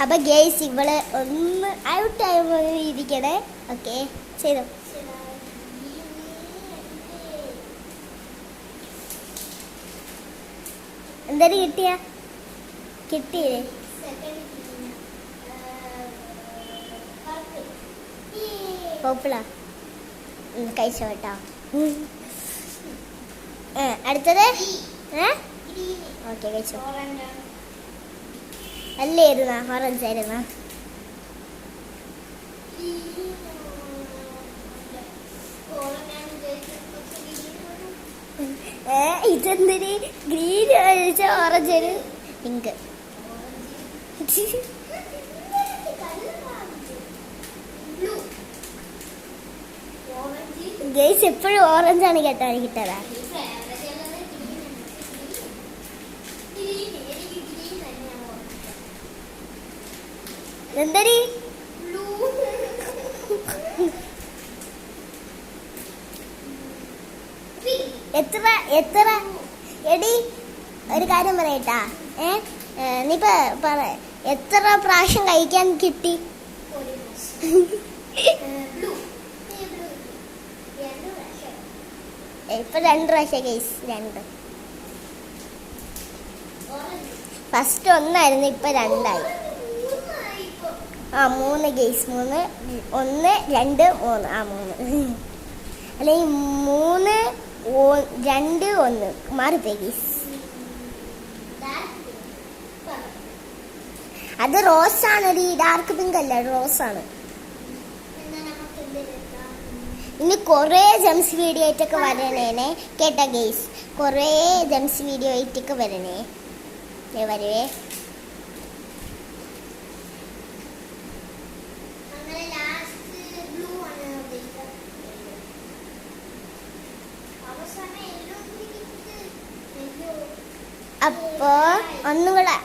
അപ്പൊ ഗേസ് ഇവള് ഒന്ന് ഔട്ടായി ഇരിക്കണേ. ഓക്കെ ചെയ്തോ. എന്തായാലും കിട്ടിയില്ലേ? പോപ്പിളാ കഴിച്ചോ കേട്ടോ. അടുത്തത് ഓക്കെ കഴിച്ചോ. അല്ലായിരുന്നാ ഓറഞ്ച് ആയിരുന്നാ? ഇതെന്തിന് ഗ്രീൻ കഴിച്ച ഓറഞ്ച് ഒരു പിങ്ക്. ഗേസ് എപ്പോഴും ഓറഞ്ചാണ് കേട്ടോ കിട്ടതാ. എന്തരി എത്ര എടി ഒരു കാര്യം പറയട്ടാ. നീ പറ എത്ര പ്രാവശ്യം കഴിക്കാൻ കിട്ടി? ഇപ്പൊ 2 പ്രാവശ്യം ഗൈസ്. 2 ഫസ്റ്റ് 1 ഇപ്പൊ 2 ആയി. 3 ഗൈസ്. 3 1 2 3 3 അല്ലെങ്കിൽ 3 2 1 മാറിപ്പോയി ഗൈസ്. അത് റോസാണ്. ഒരു ഡാർക്ക് പിങ്ക് അല്ല, റോസാണ്. ഇനി കുറേ ജംസ് വീഡിയോ ആയിട്ടൊക്കെ വരണേനെ കേട്ടാ ഗെയ്സ്. കുറേ ജംസ് വീഡിയോ ആയിട്ടൊക്കെ വരണേ വരുവേ. അപ്പോ ഒന്നും കൂടെ